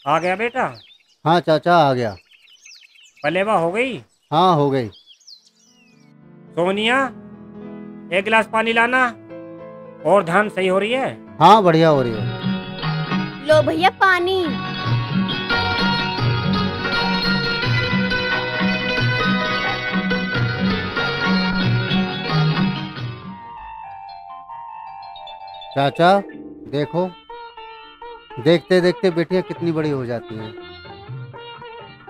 आ गया बेटा। हाँ चाचा आ गया। पलेवा हो गई। हाँ हो गई। सोनिया, एक गिलास पानी लाना। और धान सही हो रही है? हाँ बढ़िया हो रही है। लो भैया पानी। चाचा देखो, देखते देखते बेटियां कितनी बड़ी हो जाती हैं,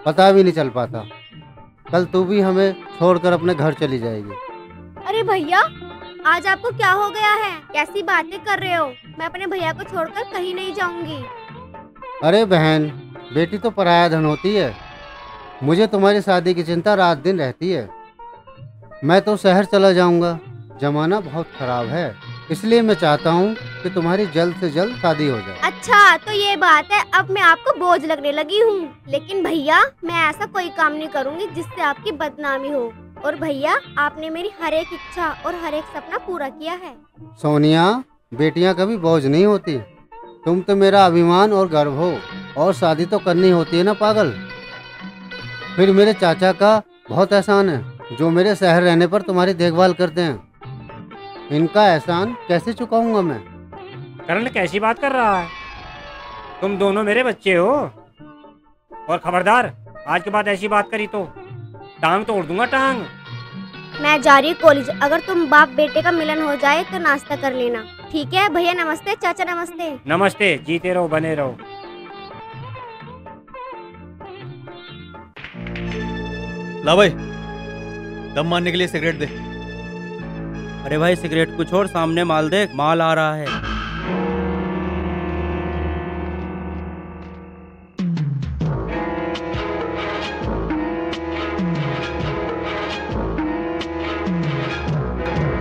पता भी नहीं चल पाता। कल तू भी हमें छोड़कर अपने घर चली जाएगी। अरे भैया, आज आपको क्या हो गया है? कैसी बातें कर रहे हो? मैं अपने भैया को छोड़कर कहीं नहीं जाऊंगी। अरे बहन, बेटी तो पराया धन होती है। मुझे तुम्हारी शादी की चिंता रात दिन रहती है। मैं तो शहर चला जाऊंगा, जमाना बहुत खराब है, इसलिए मैं चाहता हूँ कि तुम्हारी जल्द से जल्द शादी हो जाए। अच्छा तो ये बात है, अब मैं आपको बोझ लगने लगी हूँ। लेकिन भैया, मैं ऐसा कोई काम नहीं करूँगी जिससे आपकी बदनामी हो। और भैया, आपने मेरी हर एक इच्छा और हर एक सपना पूरा किया है। सोनिया, बेटियां कभी बोझ नहीं होती। तुम तो मेरा अभिमान और गर्व हो, और शादी तो करनी होती है ना पागल। फिर मेरे चाचा का बहुत एहसान है जो मेरे शहर रहने पर तुम्हारी देखभाल करते हैं। इनका एहसान कैसे चुकाऊंगा मैं? करण कैसी बात कर रहा है? तुम दोनों मेरे बच्चे हो। और खबरदार, आज के बाद ऐसी बात करी तो टांग तोड़ दूंगा, टांग। मैं जा रही हूँ कॉलेज। अगर तुम बाप बेटे का मिलन हो जाए तो नाश्ता कर लेना, ठीक है? भैया नमस्ते, चाचा नमस्ते। नमस्ते, जीते रहो बने रहो। ला भाई, दम मारने के लिए सिगरेट दे। अरे भाई सिगरेट कुछ और, सामने माल देख, माल आ रहा है।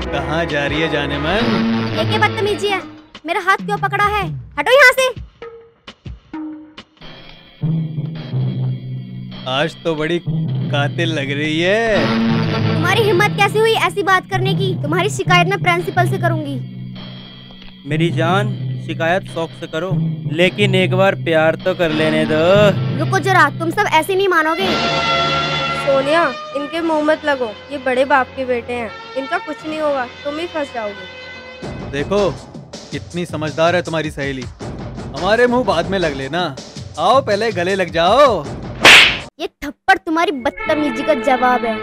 कहाँ जा रही है जाने मन? ये क्या बदतमीजी है? मेरा हाथ क्यों पकड़ा है? हटो यहाँ से। आज तो बड़ी कातिल लग रही है। तुम्हारी हिम्मत कैसे हुई ऐसी बात करने की? तुम्हारी शिकायत मैं प्रिंसिपल से करूंगी। मेरी जान, शिकायत शौक से करो, लेकिन एक बार प्यार तो कर लेने दो। रुको जरा, तुम सब ऐसे नहीं मानोगे। सोनिया, इनके मुंह मत लगो, ये बड़े बाप के बेटे हैं, इनका कुछ नहीं होगा, तुम ही फंस जाओगे। देखो कितनी समझदार है तुम्हारी सहेली। हमारे मुंह बाद में लग लेना, आओ पहले गले लग जाओ। ये थप्पड़ तुम्हारी बदतमीजी का जवाब है।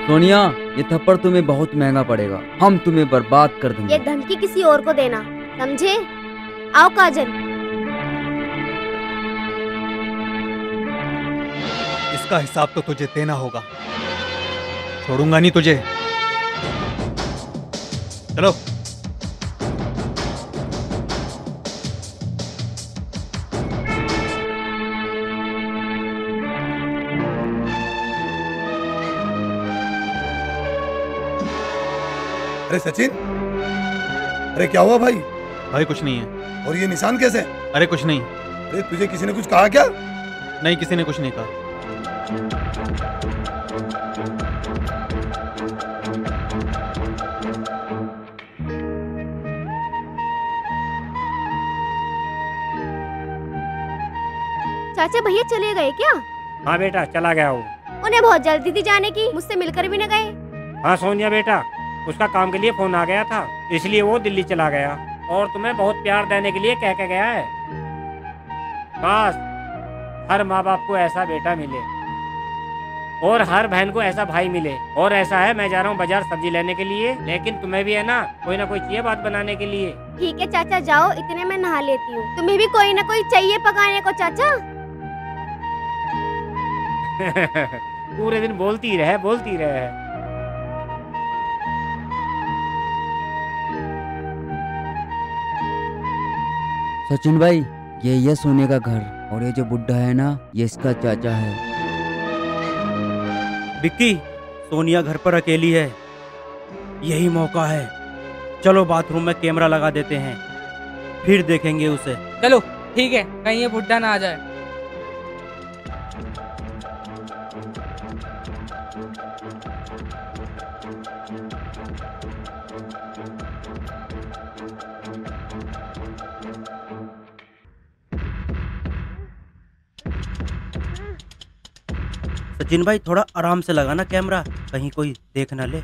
सोनिया, ये थप्पड़ तुम्हें बहुत महंगा पड़ेगा, हम तुम्हें बर्बाद कर देंगे। ये धमकी किसी और को देना, समझे? आओ काजल। इसका हिसाब तो तुझे देना होगा, छोड़ूंगा नहीं तुझे। चलो। अरे सचिन, अरे क्या हुआ भाई? भाई कुछ नहीं है। और ये निशान कैसे? अरे कुछ नहीं। अरे तुझे किसी ने कुछ कहा क्या? नहीं, किसी ने कुछ नहीं कहा। चाचा भैया चले गए क्या? हाँ बेटा, चला गया हूँ। उन्हें बहुत जल्दी थी जाने की, मुझसे मिलकर भी न गए। हाँ सोनिया बेटा, उसका काम के लिए फोन आ गया था, इसलिए वो दिल्ली चला गया। और तुम्हें बहुत प्यार देने के लिए कह के गया है। बस हर माँ बाप को ऐसा बेटा मिले, और हर बहन को ऐसा भाई मिले। और ऐसा है, मैं जा रहा हूँ बाजार सब्जी लेने के लिए, लेकिन तुम्हें भी है ना कोई चाहिए बात बनाने के लिए। ठीक है चाचा, जाओ, इतने में नहा लेती हूँ। तुम्हें भी कोई ना कोई चाहिए पकाने को चाचा। पूरे दिन बोलती रहे, बोलती रहे। सचिन भाई, ये है सोने का घर, और ये जो बुड्ढा है ना, ये इसका चाचा है। विक्की, सोनिया घर पर अकेली है, यही मौका है। चलो बाथरूम में कैमरा लगा देते हैं, फिर देखेंगे उसे। चलो ठीक है, कहीं ये बुड्ढा ना आ जाए। सचिन भाई, थोड़ा आराम से लगाना कैमरा, कहीं कोई देख ना ले।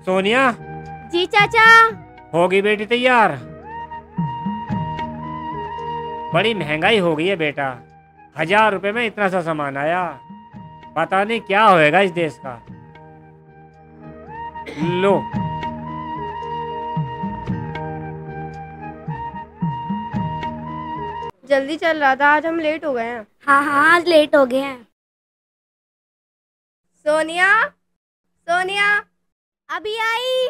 सोनिया, जी चाचा। होगी बेटी तैयार? बड़ी महंगाई हो गई है बेटा, 1000 रुपए में इतना सा सामान आया, पता नहीं क्या होएगा इस देश का। लो। जल्दी चल रहा था, आज हम लेट हो गए हैं। हाँ हाँ, आज लेट हो गए हैं। सोनिया, सोनिया, अभी आई।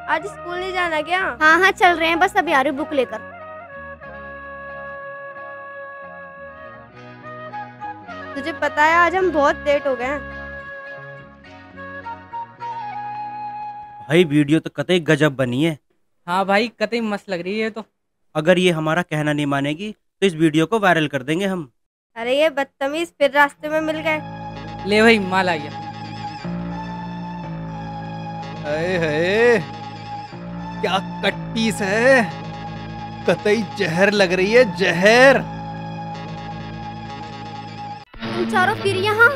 आज स्कूल नहीं जाना क्या? हाँ हाँ, चल रहे हैं, बस अभी आ रही हूँ बुक लेकर। तुझे पता है आज हम बहुत लेट हो गए हैं। भाई वीडियो तो कतई गजब बनी है। हाँ भाई, कतई मस्त लग रही है तो। अगर ये हमारा कहना नहीं मानेगी तो इस वीडियो को वायरल कर देंगे हम। अरे ये बदतमीज फिर रास्ते में मिल गए। ले भाई, माल आ गया। हाय हाय, क्या कट पीस है, कतई जहर लग रही है, जहर। तुम चारों फिर यहाँ?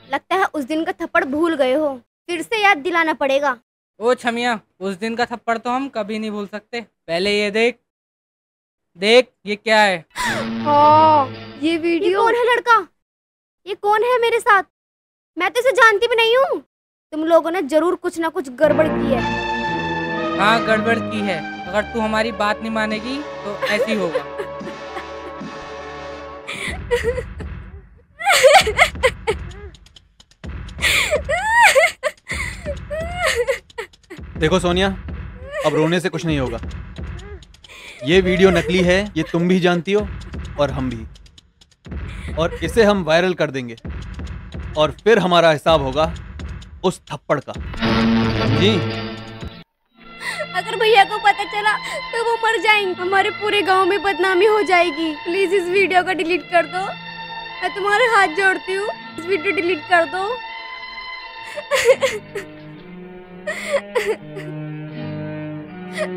लगता है उस दिन का थप्पड़ भूल गए हो, फिर से याद दिलाना पड़ेगा। ओ छमिया, उस दिन का थप्पड़ तो हम कभी नहीं भूल सकते। पहले ये देख, देख ये क्या है। हाँ, ये वीडियो। कौन है लड़का? ये कौन है मेरे साथ? मैं तो इसे जानती भी नहीं हूँ। तुम लोगों ने जरूर कुछ ना कुछ गड़बड़ की है। हाँ, गड़बड़ की है। अगर तू हमारी बात नहीं मानेगी तो ऐसी होगा। देखो सोनिया, अब रोने से कुछ नहीं होगा। ये वीडियो नकली है, ये तुम भी जानती हो और हम भी, और इसे हम वायरल कर देंगे और फिर हमारा हिसाब होगा उस थप्पड़ का। जी, अगर भैया को पता चला तो वो मर जाएंगे, हमारे पूरे गांव में बदनामी हो जाएगी। प्लीज इस वीडियो को डिलीट कर दो, मैं तुम्हारे हाथ जोड़ती हूँ, इस वीडियो डिलीट कर दो।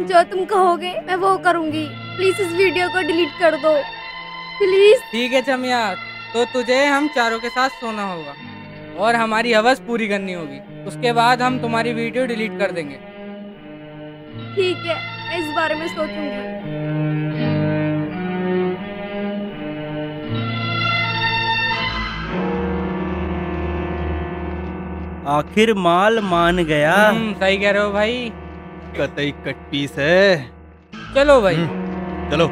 जो तुम कहोगे मैं वो करूंगी। प्लीज इस वीडियो को डिलीट कर दो, प्लीज। ठीक है छमिया, तो तुझे हम चारों के साथ सोना होगा और हमारी हवस पूरी करनी होगी। उसके बाद हम तुम्हारी वीडियो डिलीट कर देंगे। ठीक है, मैं इस बारे में सोचूंगी। आखिर माल मान गया। सही कह रहे हो भाई, कतई कट पीस है। चलो भाई, चलो।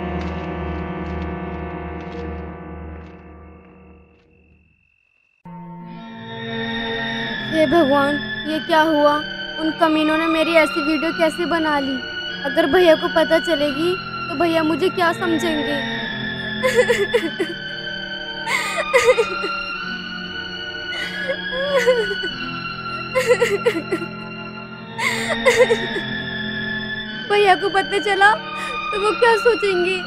हे भगवान, ये क्या हुआ? उन कमीनों ने मेरी ऐसी वीडियो कैसे बना ली? अगर भैया को पता चलेगी तो भैया मुझे क्या समझेंगे? भैया को पता चला तो वो क्या सोचेंगे?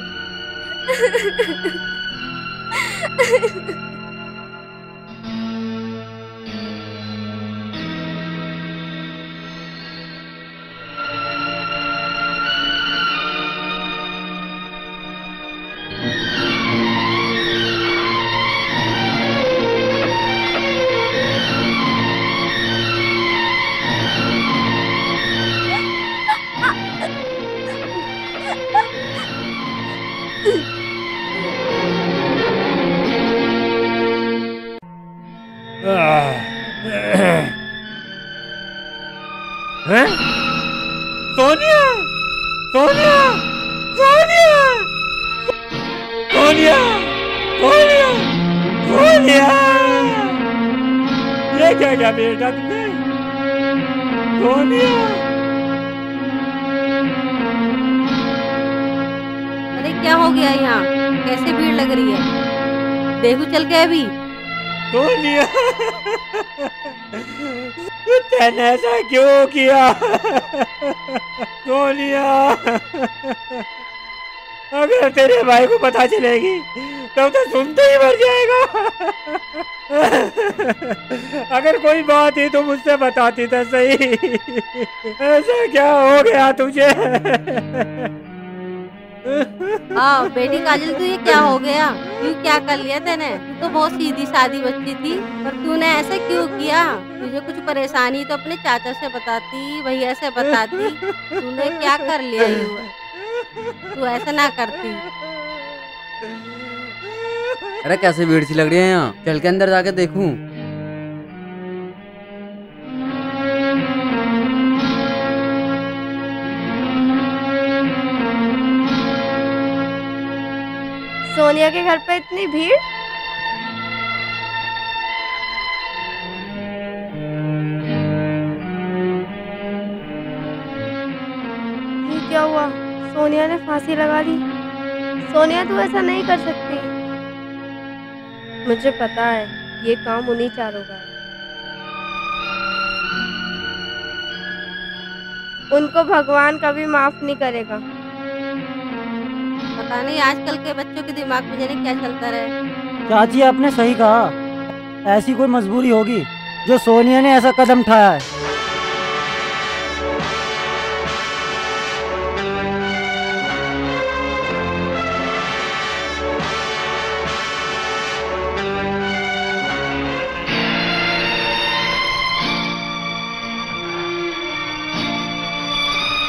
हैं? सोनिया, सोनिया, सोनिया, सोनिया, सोनिया, सोनिया, ये क्या क्या बेटा तुमने? सोनिया, अरे क्या हो गया यहाँ? कैसे भीड़ लग रही है? देखो चल के अभी। सोनिया, तूने ऐसा क्यों किया? सोनिया, अगर तेरे भाई को पता चलेगी तब तो सुनते ही मर जाएगा। अगर कोई बात ही तो मुझसे बताती तो सही। ऐसा क्या हो गया तुझे? हाँ बेटी काजल, तू ये क्या हो गया? क्यों क्या कर लिया तूने? तू तो बहुत सीधी सादी बच्ची थी, पर तूने ऐसा क्यों किया? तुझे कुछ परेशानी तो अपने चाचा से बताती, भैया से बताती। तूने क्या कर लिया यूं? तू ऐसा ना करती। अरे कैसे भीड़ सी लग रही है यहाँ, चल के अंदर जाके देखूं। सोनिया के घर पे इतनी भीड़? ये क्या हुआ? सोनिया ने फांसी लगा ली। सोनिया, तू ऐसा नहीं कर सकती। मुझे पता है ये काम उन्हीं चारों का है। उनको भगवान कभी माफ नहीं करेगा। पता नहीं आजकल के बच्चों के दिमाग में जाने क्या चलता रहे। चाची आपने सही कहा, ऐसी कोई मजबूरी होगी जो सोनिया ने ऐसा कदम उठाया है।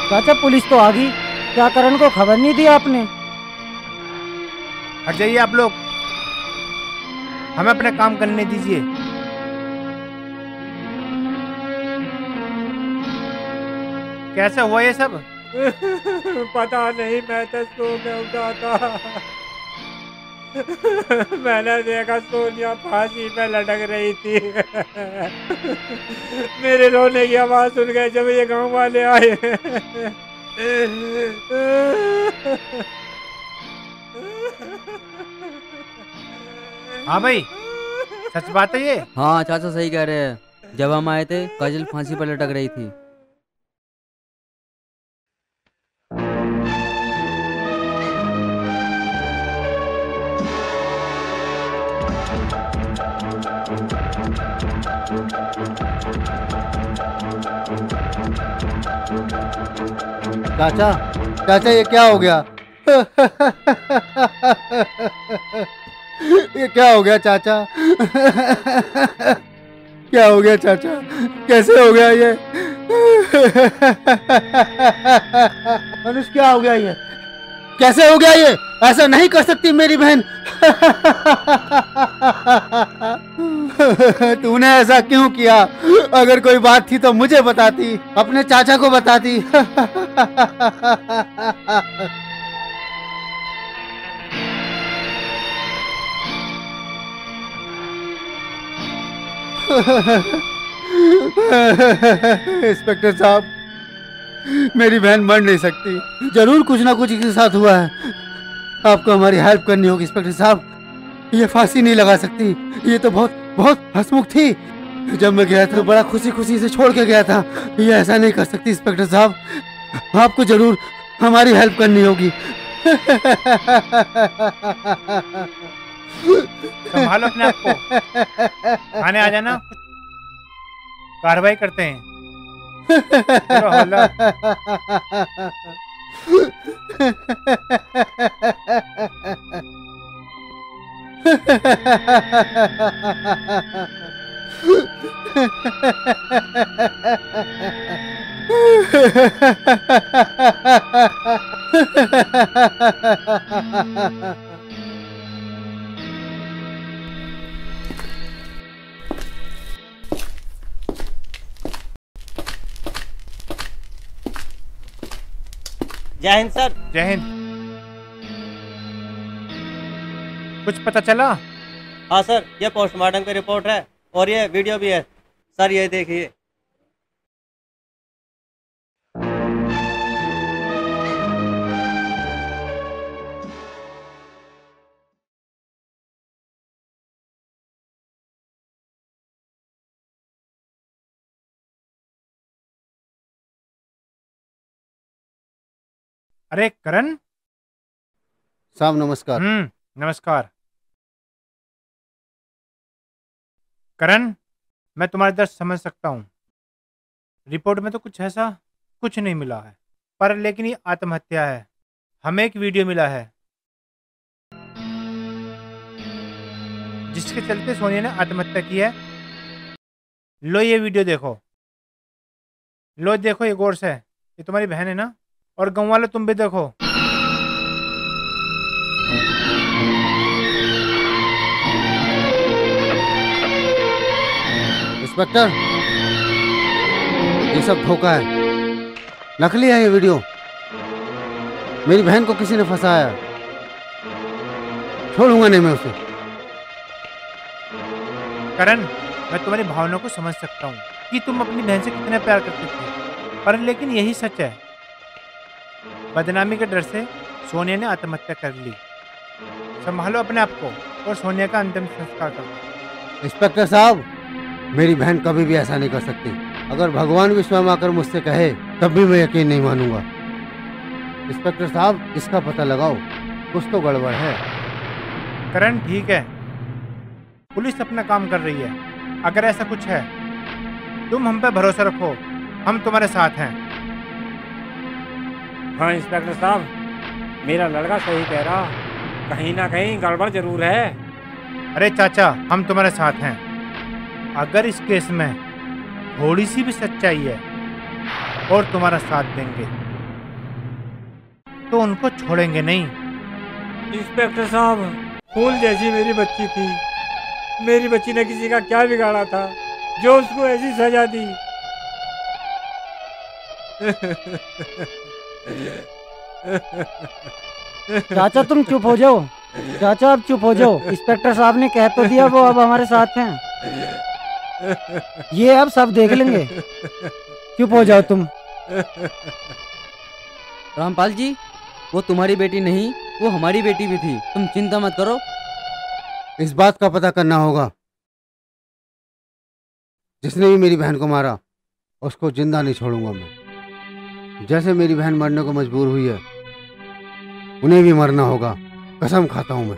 चाचा पुलिस तो आ गई, क्या करण को खबर नहीं दी आपने? हट जाइए आप लोग, हमें अपने काम करने दीजिए। कैसे हुआ ये सब? पता नहीं, मैं तो सो में उठा था। मैंने देखा सोनिया फांसी पे लटक रही थी। मेरे रोने की आवाज सुन गए जब ये गांव वाले आए। हाँ भाई, सच बात है ये? हाँ चाचा सही कह रहे हैं, जब हम आए थे काजल फांसी पर लटक रही थी। चाचा, चाचा ये क्या हो गया? ये क्या हो गया चाचा? क्या हो गया चाचा? कैसे हो गया ये? अनुष क्या हो गया ये? कैसे हो गया ये? ऐसा नहीं कर सकती मेरी बहन। तूने ऐसा क्यों किया? अगर कोई बात थी तो मुझे बताती, अपने चाचा को बताती। इंस्पेक्टर साहब, मेरी बहन मर नहीं सकती। जरूर कुछ ना कुछ इसके साथ हुआ है। आपको हमारी हेल्प करनी होगी इंस्पेक्टर साहब। ये फांसी नहीं लगा सकती। ये तो बहुत बहुत हंसमुख थी। जब मैं गया था तो बड़ा खुशी खुशी से छोड़ के गया था। ये ऐसा नहीं कर सकती इंस्पेक्टर साहब। आपको जरूर हमारी हेल्प करनी होगी। संभालो अपने आप को। थाने आ जाना, कार्रवाई करते हैं। चलो हवलदार। जय हिंद सर। जय हिंद। कुछ पता चला? हाँ सर, ये पोस्टमार्टम की रिपोर्ट है और ये वीडियो भी है सर, ये देखिए। अरे करण साहब नमस्कार। नमस्कार। करण, मैं तुम्हारे दर्द समझ सकता हूँ। रिपोर्ट में तो कुछ ऐसा कुछ नहीं मिला है, पर लेकिन ये आत्महत्या है। हमें एक वीडियो मिला है जिसके चलते सोनिया ने आत्महत्या की है। लो ये वीडियो देखो। लो देखो ये गौर से। ये तुम्हारी बहन है ना? और गाँव वाले तुम भी देखो। इंस्पेक्टर, ये सब धोखा है, नकली है ये वीडियो। मेरी बहन को किसी ने फंसाया। छोड़ूंगा नहीं मैं उसे। करण, मैं तुम्हारी भावनाओं को समझ सकता हूँ कि तुम अपनी बहन से कितना प्यार करते थे, पर लेकिन यही सच है। बदनामी के डर से सोनिया ने आत्महत्या कर ली। संभालो अपने आप को और सोनिया का अंतिम संस्कार करो। इंस्पेक्टर साहब, मेरी बहन कभी भी ऐसा नहीं कर सकती। अगर भगवान भी स्वयं आकर मुझसे कहे तब भी मैं यकीन नहीं मानूंगा। इंस्पेक्टर साहब, इसका पता लगाओ, कुछ तो गड़बड़ है। करण ठीक है, पुलिस अपना काम कर रही है। अगर ऐसा कुछ है, तुम हम पे भरोसा रखो, हम तुम्हारे साथ हैं। हाँ इंस्पेक्टर साहब, मेरा लड़का सही कह रहा, कहीं ना कहीं गड़बड़ जरूर है। अरे चाचा, हम तुम्हारे साथ हैं। अगर इस केस में थोड़ी सी भी सच्चाई है और तुम्हारा साथ देंगे तो उनको छोड़ेंगे नहीं। इंस्पेक्टर साहब, फूल जैसी मेरी बच्ची थी। मेरी बच्ची ने किसी का क्या बिगाड़ा था जो उसको ऐसी सजा दी? चाचा तुम चुप हो जाओ। चाचा अब चुप हो जाओ। इंस्पेक्टर साहब ने कह तो दिया, वो अब हमारे साथ हैं। ये अब सब देख लेंगे। चुप हो जाओ तुम। रामपाल जी, वो तुम्हारी बेटी नहीं, वो हमारी बेटी भी थी। तुम चिंता मत करो। इस बात का पता करना होगा। जिसने भी मेरी बहन को मारा उसको जिंदा नहीं छोड़ूंगा मैं। जैसे मेरी बहन मरने को मजबूर हुई है, उन्हें भी मरना होगा। कसम खाता हूं मैं।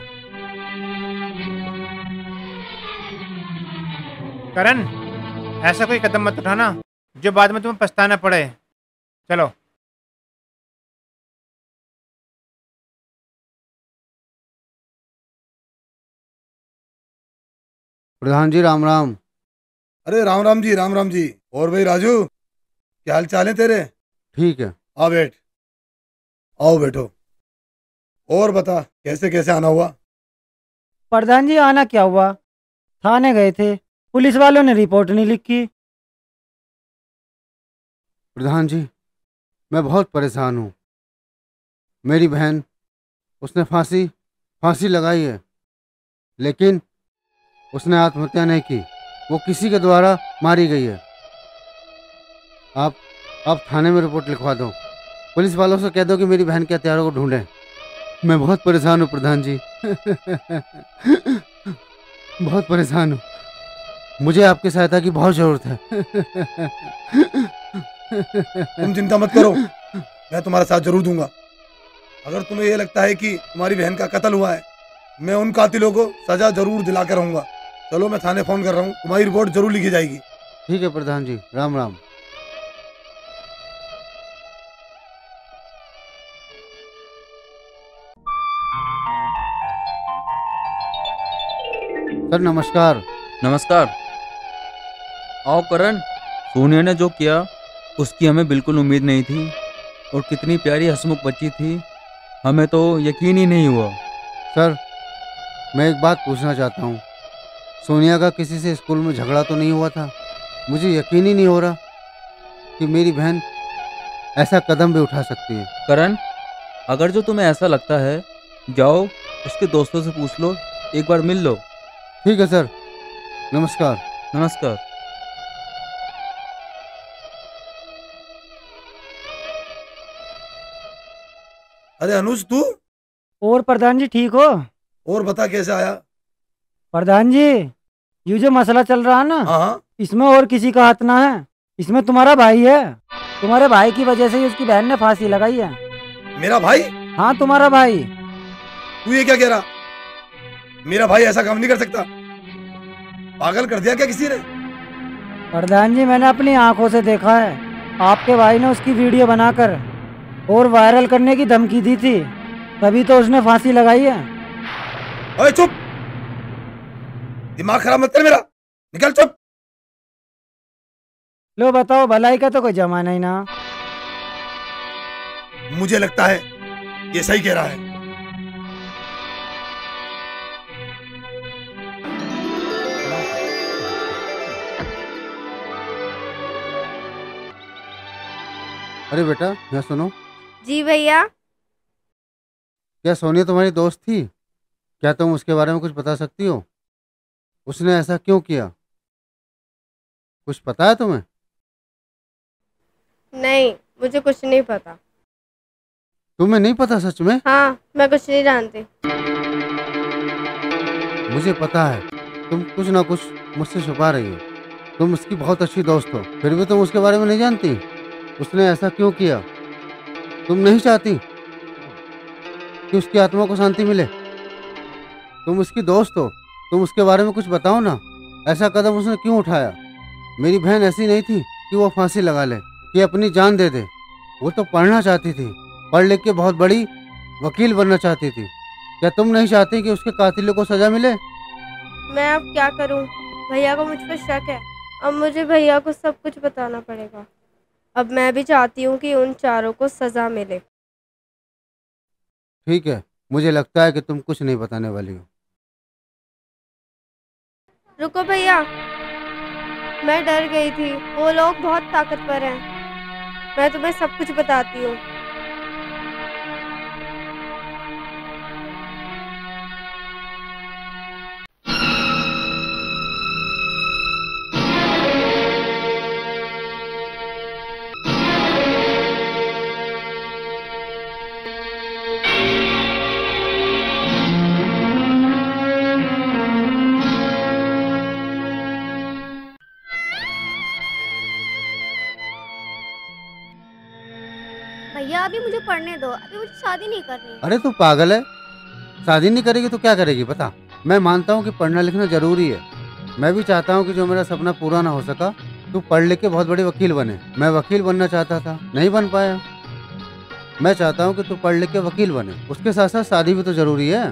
करण, ऐसा कोई कदम मत उठाना जो बाद में तुम्हें पछताना पड़े। चलो। प्रधान जी राम राम। अरे राम राम जी, राम राम जी। और भाई राजू, क्या हाल चाल है तेरे? ठीक है। आ बैठ। आओ बैठो। और बता, कैसे कैसे आना हुआ? प्रधान जी, आना क्या हुआ, थाने गए थे, पुलिस वालों ने रिपोर्ट नहीं लिखी। प्रधान जी, मैं बहुत परेशान हूँ। मेरी बहन, उसने फांसी लगाई है, लेकिन उसने आत्महत्या नहीं की। वो किसी के द्वारा मारी गई है। आप थाने में रिपोर्ट लिखवा दो। पुलिस वालों से कह दो कि मेरी बहन के हत्यारों को ढूंढें। मैं बहुत परेशान हूँ प्रधान जी। बहुत परेशान हूँ। मुझे आपकी सहायता की बहुत जरूरत है। तुम चिंता मत करो, मैं तुम्हारा साथ जरूर दूंगा। अगर तुम्हें ये लगता है कि तुम्हारी बहन का कत्ल हुआ है, मैं उन कातिलों को सजा जरूर दिला कर रहूंगा। चलो मैं थाने फोन कर रहा हूँ, तुम्हारी रिपोर्ट जरूर लिखी जाएगी। ठीक है प्रधान जी, राम राम। सर नमस्कार। नमस्कार। आओ करण, सोनिया ने जो किया उसकी हमें बिल्कुल उम्मीद नहीं थी, और कितनी प्यारी हंसमुख बच्ची थी, हमें तो यकीन ही नहीं हुआ। सर मैं एक बात पूछना चाहता हूँ, सोनिया का किसी से स्कूल में झगड़ा तो नहीं हुआ था? मुझे यकीन ही नहीं हो रहा कि मेरी बहन ऐसा कदम भी उठा सकती है। करण, अगर जो तुम्हें ऐसा लगता है, जाओ उसके दोस्तों से पूछ लो, एक बार मिल लो। ठीक है सर, नमस्कार। नमस्कार। अरे अनुज तू? और प्रधान जी ठीक हो? और बता कैसे आया? प्रधान जी, ये जो मसला चल रहा है ना, हाँ, इसमें और किसी का हाथ ना है। इसमें तुम्हारा भाई है। तुम्हारे भाई की वजह से ही उसकी बहन ने फांसी लगाई है। मेरा भाई? हाँ तुम्हारा भाई। तू ये क्या कह रहा? मेरा भाई ऐसा काम नहीं कर सकता। पागल कर दिया क्या किसी ने? प्रधान जी, मैंने अपनी आंखों से देखा है। आपके भाई ने उसकी वीडियो बनाकर और वायरल करने की धमकी दी थी, तभी तो उसने फांसी लगाई है। ओए चुप, दिमाग खराब मत कर मेरा, निकल चुप। लो बताओ, भलाई का तो कोई जमाना ही ना। मुझे लगता है ये सही कह रहा है। अरे बेटा यहाँ सुनो। जी भैया। क्या सोनिया तुम्हारी दोस्त थी? क्या तुम उसके बारे में कुछ बता सकती हो? उसने ऐसा क्यों किया? कुछ पता है तुम्हें? नहीं, मुझे कुछ नहीं पता। तुम्हें नहीं पता सच में? हाँ, मैं कुछ नहीं जानती। मुझे पता है, तुम कुछ ना कुछ मुझसे छुपा रही हो। तुम उसकी बहुत अच्छी दोस्त हो, फिर भी तुम उसके बारे में नहीं जानती। उसने ऐसा क्यों किया? तुम नहीं चाहती कि उसकी आत्मा को शांति मिले? तुम उसकी दोस्त हो, तुम उसके बारे में कुछ बताओ ना। ऐसा कदम उसने क्यों उठाया? मेरी बहन ऐसी नहीं थी कि वो फांसी लगा ले, कि अपनी जान दे दे। वो तो पढ़ना चाहती थी, पढ़ लिख के बहुत बड़ी वकील बनना चाहती थी। क्या तुम नहीं चाहती कि उसके कातिलों को सजा मिले? मैं अब क्या करूं? भैया को मुझ पर शक है। अब मुझे भैया को सब कुछ बताना पड़ेगा। अब मैं भी चाहती हूँ कि उन चारों को सजा मिले। ठीक है, मुझे लगता है कि तुम कुछ नहीं बताने वाली हो। रुको भैया, मैं डर गई थी। वो लोग बहुत ताकतवर हैं। मैं तुम्हें सब कुछ बताती हूँ। भैया अभी मुझे पढ़ने दो, अभी मुझे शादी नहीं करनी। अरे तू पागल है? शादी नहीं करेगी तो क्या करेगी बता? मैं मानता हूँ कि पढ़ना लिखना जरूरी है। मैं भी चाहता हूँ कि जो मेरा सपना पूरा ना हो सका, तू पढ़ लिख के बहुत बड़ी वकील बने। मैं वकील बनना चाहता था, नहीं बन पाया। मैं चाहता हूँ कि तू पढ़ लिख के वकील बने। उसके साथ साथ शादी भी तो जरूरी है।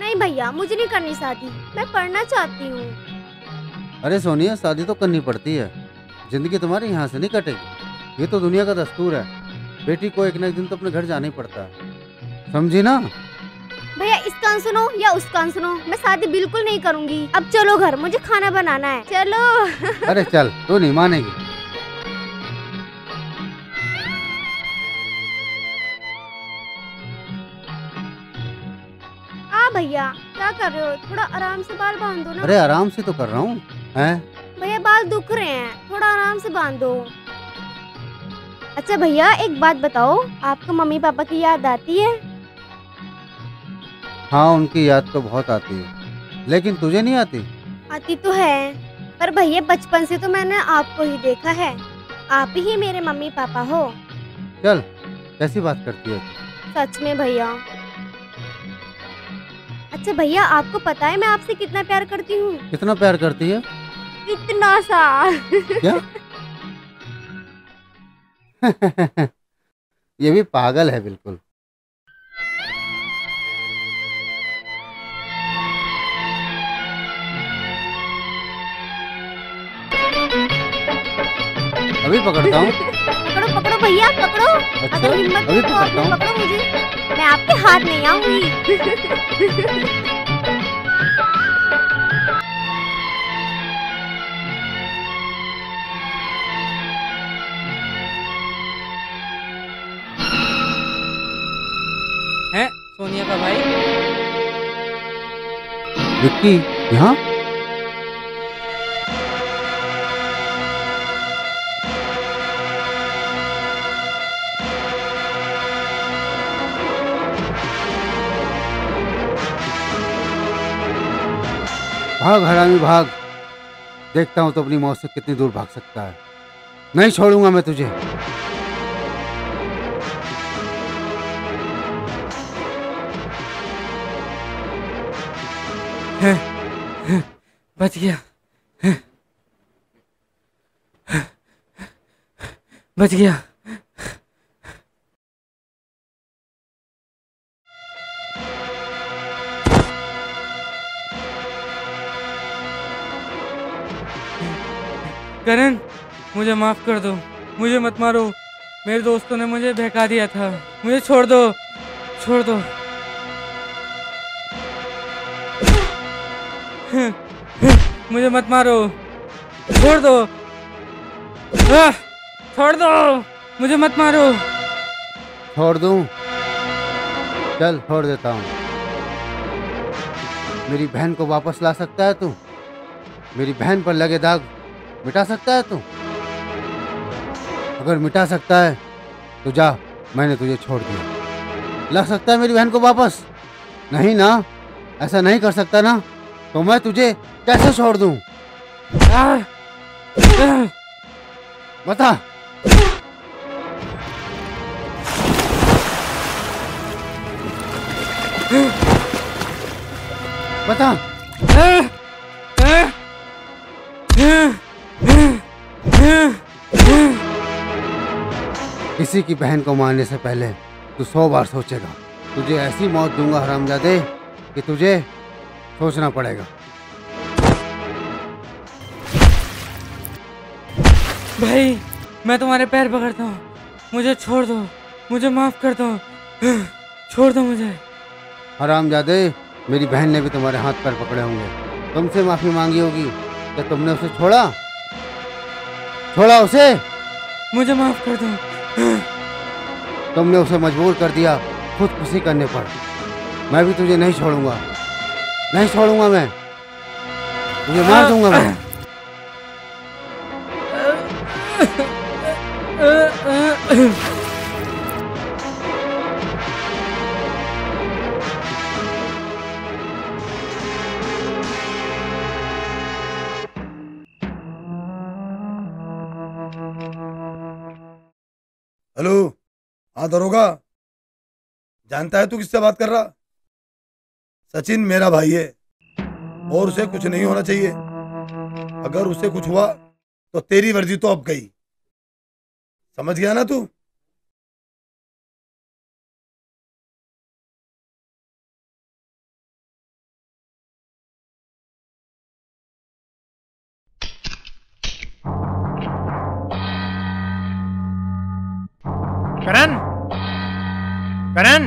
नहीं भैया, मुझे नहीं करनी शादी, मैं पढ़ना चाहती हूँ। अरे सोनिया, शादी तो करनी पड़ती है। जिंदगी तुम्हारी यहाँ से नहीं कटेगी, ये तो दुनिया का दस्तूर है। बेटी को एक न एक दिन तो अपने घर जाना ही पड़ता है, समझी ना? भैया इस कान सुनो या उस कान सुनो, मैं शादी बिल्कुल नहीं करूंगी। अब चलो घर, मुझे खाना बनाना है। चलो। अरे चल, तू नहीं मानेगी। भैया क्या कर रहे हो? थोड़ा आराम से बाल बांध दो ना। अरे आराम से तो कर रहा हूँ। हैं? भैया बाल दुख रहे हैं, थोड़ा आराम से बांध दो। अच्छा भैया, एक बात बताओ, आपको मम्मी पापा की याद आती है? हाँ, उनकी याद तो बहुत आती है, लेकिन तुझे नहीं आती? आती तो है, पर भैया बचपन से तो मैंने आपको ही देखा है। आप ही मेरे मम्मी पापा हो। चल, कैसी बात करती है तू? सच में भैया। अच्छा भैया, आपको पता है मैं आपसे कितना प्यार करती हूँ? कितना प्यार करती है? इतना सा। क्या? ये भी पागल है बिल्कुल। अभी पकड़ता हूँ। पकड़ो पकड़ो भैया, पकड़ो। अच्छा, अगर हिम्मत अभी है तो आप पकड़ता हूँ। पकड़ो मुझे, मैं आपके हाथ नहीं आऊंगी। हैं सोनिया का भाई? विक्की यहाँ? भाग हरामी भाग। देखता हूँ तो अपनी मौत से कितनी दूर भाग सकता है। नहीं छोड़ूंगा मैं तुझे। बच गया, बच गया। करण, मुझे माफ कर दो, मुझे मत मारो। मेरे दोस्तों ने मुझे बहका दिया था, मुझे छोड़ दो, छोड़ दो। मुझे मत मारो, छोड़ दो। छोड़ दो, मुझे मत मारो। छोड़ दूं? चल, छोड़ देता हूँ। मेरी बहन को वापस ला सकता है तू? मेरी बहन पर लगे दाग मिटा सकता है तू? अगर मिटा सकता है तो जा, मैंने तुझे छोड़ दिया। ला सकता है मेरी बहन को वापस? नहीं ना? ऐसा नहीं कर सकता ना? तो मैं तुझे कैसे छोड़ दूं? बता। बता। किसी की बहन को मारने से पहले तू 100 बार सोचेगा। तुझे ऐसी मौत दूंगा हरामजादे कि तुझे सोचना पड़ेगा। भाई, मैं तुम्हारे पैर पकड़ता हूँ, मुझे छोड़ दो, मुझे माफ कर दो, छोड़ दो मुझे। हरामजादे, मेरी बहन ने भी तुम्हारे हाथ पैर पकड़े होंगे, तुमसे माफी मांगी होगी। क्या तुमने उसे छोड़ा? छोड़ा उसे? मुझे माफ कर दो। तुमने उसे मजबूर कर दिया खुदकुशी करने पर। मैं भी तुझे नहीं छोड़ूंगा, नहीं छोड़ूंगा मैं तुझे, मार दूंगा मैं। हेलो, हाँ दरोगा, जानता है तू किससे बात कर रहा? सचिन मेरा भाई है और उसे कुछ नहीं होना चाहिए। अगर उसे कुछ हुआ तो तेरी वर्दी तो अब गई। समझ गया ना तू? करण, करण,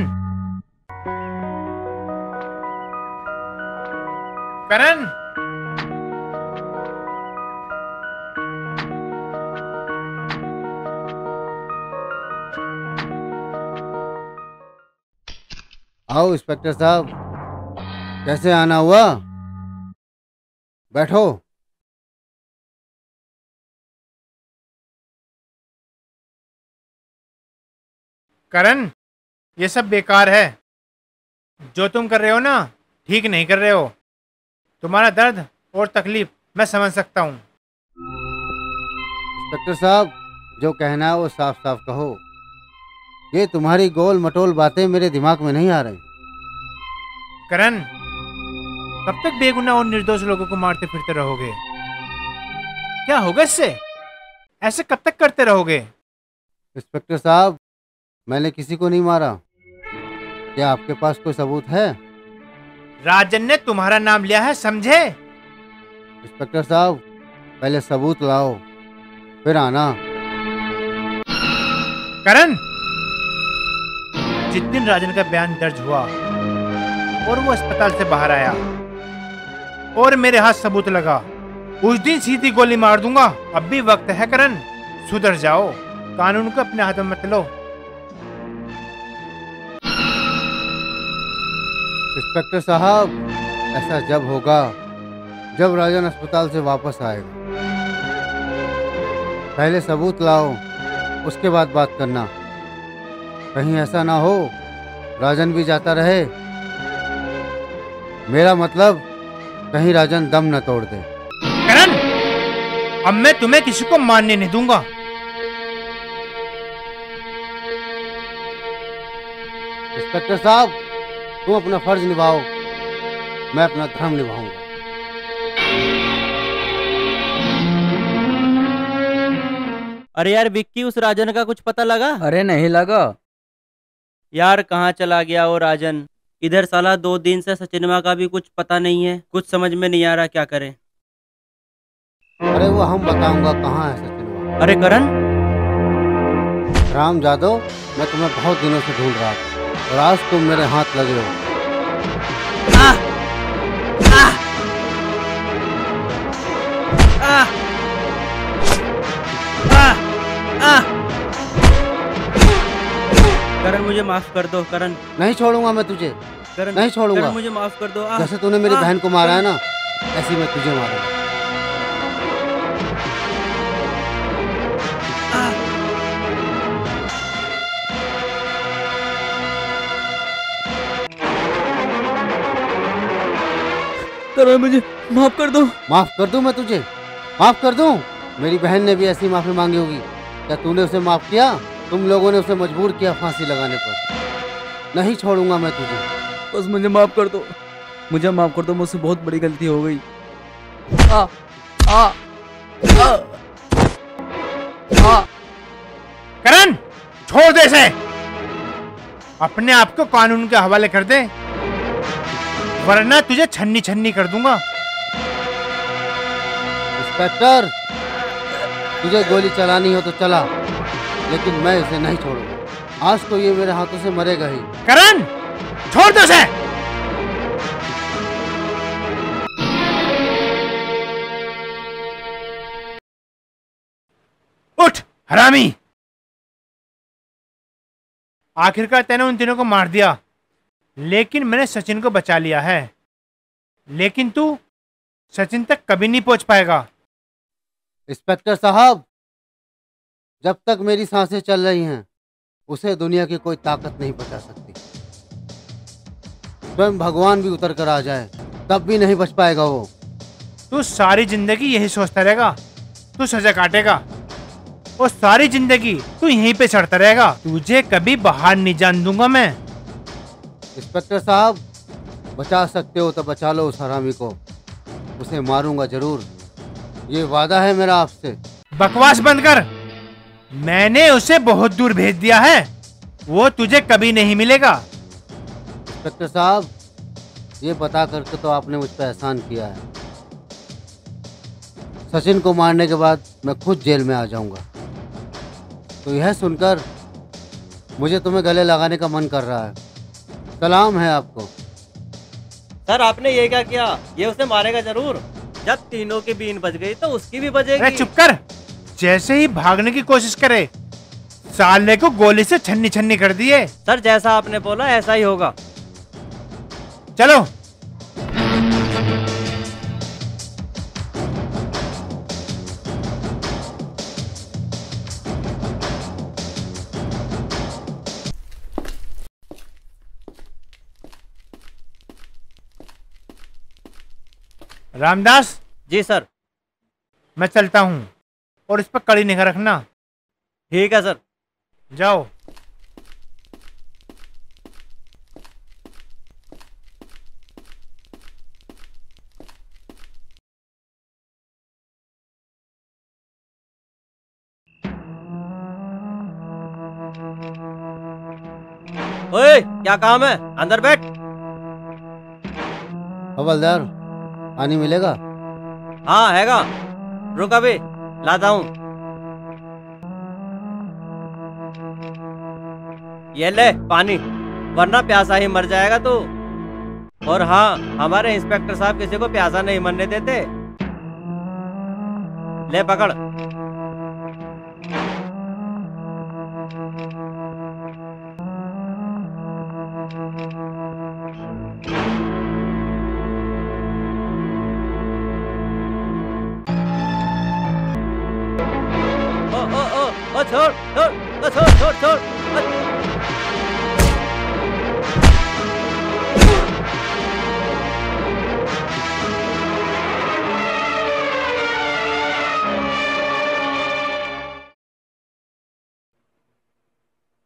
करण, आओ इंस्पेक्टर साहब, कैसे आना हुआ? बैठो। करण, ये सब बेकार है। जो तुम कर रहे हो ना, ठीक नहीं कर रहे हो। तुम्हारा दर्द और तकलीफ मैं समझ सकता हूँ। इंस्पेक्टर साहब, जो कहना है वो साफ साफ कहो। ये तुम्हारी गोल मटोल बातें मेरे दिमाग में नहीं आ रही। करण, कब तक बेगुनाह और निर्दोष लोगों को मारते फिरते रहोगे? क्या होगा इससे? ऐसे कब तक करते रहोगे? इंस्पेक्टर साहब, मैंने किसी को नहीं मारा। क्या आपके पास कोई सबूत है? राजन ने तुम्हारा नाम लिया है, समझे? इंस्पेक्टर साहब, पहले सबूत लाओ, फिर आना। करण, जिस दिन राजन का बयान दर्ज हुआ और वो अस्पताल से बाहर आया और मेरे हाथ सबूत लगा, उस दिन सीधी गोली मार दूंगा। अब भी वक्त है करण, सुधर जाओ। कानून को अपने हाथ में मत लो। इंस्पेक्टर साहब, ऐसा जब होगा जब राजन अस्पताल से वापस आएगा। पहले सबूत लाओ, उसके बाद बात करना। कहीं ऐसा ना हो राजन भी जाता रहे। मेरा मतलब, कहीं राजन दम न तोड़ दे। करण, अब मैं तुम्हें किसी को मानने नहीं दूंगा। इंस्पेक्टर साहब, तुम अपना फर्ज निभाओ, मैं अपना धर्म निभाऊंगा। अरे यार विक्की, उस राजन का कुछ पता लगा? अरे नहीं लगा यार, कहाँ चला गया वो राजन? इधर साला 2 दिन से सचिनवा का भी कुछ पता नहीं है। कुछ समझ में नहीं आ रहा क्या करें। अरे वो हम बताऊंगा कहाँ है सचिनवा। अरे करण, राम जादव, मैं तुम्हें बहुत दिनों से ढूंढ रहा था और आज तुम मेरे हाथ लगे हो। करण, मुझे माफ कर दो। करण, नहीं छोड़ूंगा मैं तुझे। करण, नहीं छोड़ूंगा। करण, मुझे माफ कर दो। जैसे तूने मेरी बहन को मारा है ना, ऐसे मैं तुझे मारूंगा। करण, मुझे माफ कर दो। माफ कर दूं मैं तुझे? माफ कर दूं? मेरी बहन ने भी ऐसी माफी मांगी होगी। क्या तूने उसे माफ किया? तुम लोगों ने उसे मजबूर किया फांसी लगाने पर। नहीं छोड़ूंगा मैं तुझे। बस मुझे माफ कर दो, मुझे माफ कर दो। मुझसे बहुत बड़ी गलती हो गई। करण, छोड़ दे इसे। अपने आप को कानून के हवाले कर दे, वरना तुझे छन्नी छन्नी कर दूंगा। इंस्पेक्टर, तुझे गोली चलानी हो तो चला, लेकिन मैं इसे नहीं छोड़ूंगा। आज तो ये मेरे हाथों से मरेगा ही। करण, छोड़ दो इसे। उठ हरामी। आखिरकार तैने उन तीनों को मार दिया, लेकिन मैंने सचिन को बचा लिया है। लेकिन तू सचिन तक कभी नहीं पहुंच पाएगा। इंस्पेक्टर साहब, जब तक मेरी सांसें चल रही हैं, उसे दुनिया की कोई ताकत नहीं बचा सकती। स्वयं भगवान भी उतर कर आ जाए, तब भी नहीं बच पाएगा वो। तू सारी जिंदगी यही सोचता रहेगा, तू सजा काटेगा और सारी जिंदगी तू यहीं पे चढ़ता रहेगा। तुझे कभी बाहर नहीं जान दूंगा मैं। इंस्पेक्टर साहब, बचा सकते हो तो बचा लो उस हरामी को। उसे मारूंगा जरूर, ये वादा है मेरा आपसे। बकवास बंद कर। मैंने उसे बहुत दूर भेज दिया है, वो तुझे कभी नहीं मिलेगा। इंस्पेक्टर साहब, ये बता करके तो आपने मुझ पर एहसान किया है। सचिन को मारने के बाद मैं खुद जेल में आ जाऊंगा। तो यह सुनकर मुझे तुम्हें गले लगाने का मन कर रहा है। सलाम है आपको। सर, आपने ये क्या किया? ये उसे मारेगा जरूर। जब तीनों की बीन बज गई तो उसकी भी बजेगी। अरे चुप कर। जैसे ही भागने की कोशिश करे, साले को गोली से छन्नी छन्नी कर दिए। सर, जैसा आपने बोला ऐसा ही होगा। चलो। रामदास। जी सर। मैं चलता हूँ और इस पर कड़ी निगाह रखना। ठीक है सर। जाओ। ओए, क्या काम है? अंदर बैठ। हवलदार, पानी मिलेगा? हाँ हैगा, रुक अभी लाता हूँ। ये ले पानी, वरना प्यासा ही मर जाएगा तू। और हाँ, हमारे इंस्पेक्टर साहब किसी को प्यासा नहीं मरने देते। ले पकड़। ओ छोड़ छोड़, ओ छोड़ छोड़ छोड़।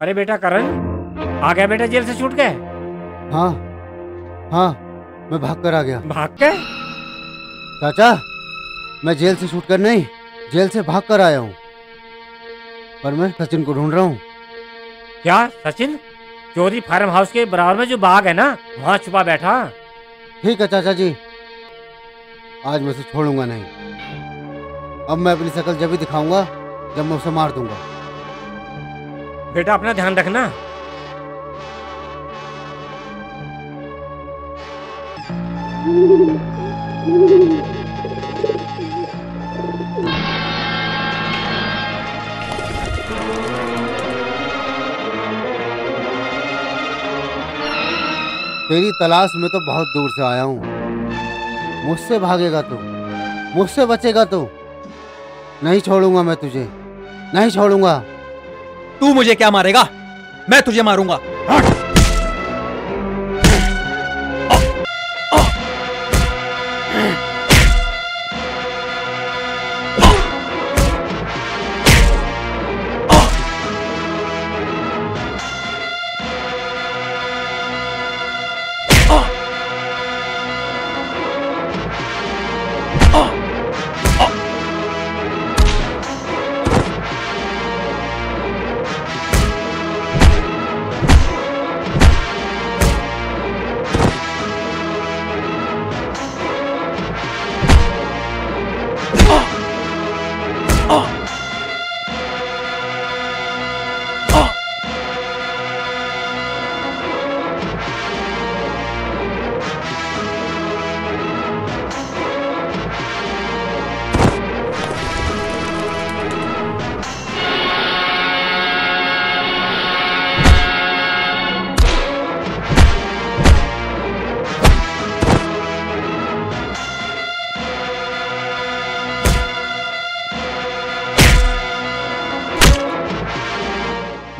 अरे बेटा करण, आ गया बेटा जेल से छूट के? हाँ हाँ, मैं भाग कर आ गया। भाग के? चाचा, मैं जेल से छूट कर नहीं, जेल से भाग कर आया हूँ। पर मैं सचिन को ढूंढ रहा हूँ। क्या सचिन? चौधरी फार्म हाउस के बराबर में जो बाग है ना, वहाँ छुपा बैठा। ठीक है चाचा जी, आज मैं उसे छोड़ूंगा नहीं। अब मैं अपनी शक्ल जब भी दिखाऊंगा जब मैं उसे मार दूंगा। बेटा अपना ध्यान रखना। तेरी तलाश में तो बहुत दूर से आया हूँ। मुझसे भागेगा तू, मुझसे बचेगा तू। नहीं छोड़ूंगा मैं तुझे, नहीं छोड़ूंगा। तू मुझे क्या मारेगा? मैं तुझे मारूंगा।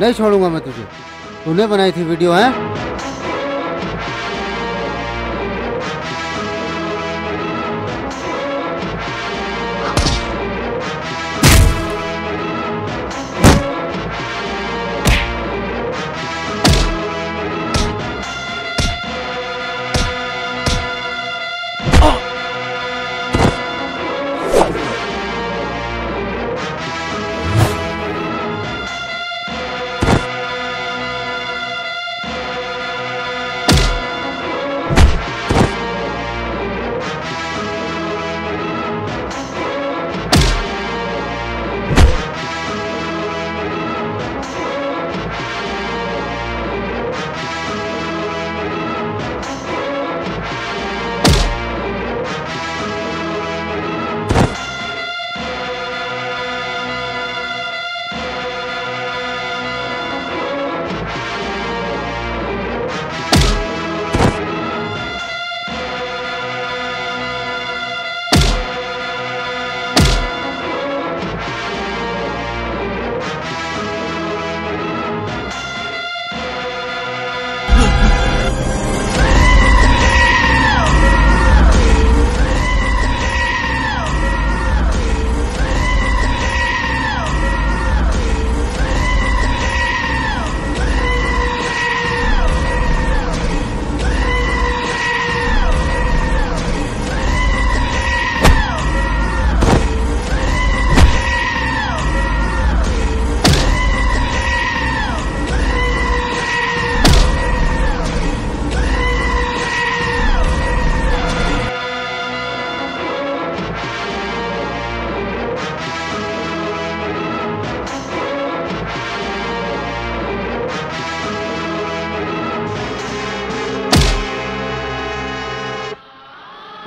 नहीं छोड़ूंगा मैं तुझे। तूने बनाई थी वीडियो है?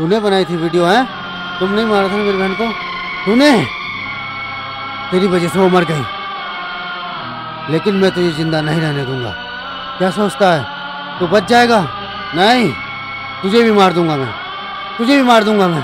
तूने बनाई थी वीडियो है? तुम नहीं मारा था मेरी बहन को? तूने? तेरी वजह से वो मर गई, लेकिन मैं तुझे जिंदा नहीं रहने दूंगा। क्या सोचता है तू बच जाएगा? नहीं, तुझे भी मार दूंगा मैं, तुझे भी मार दूंगा मैं।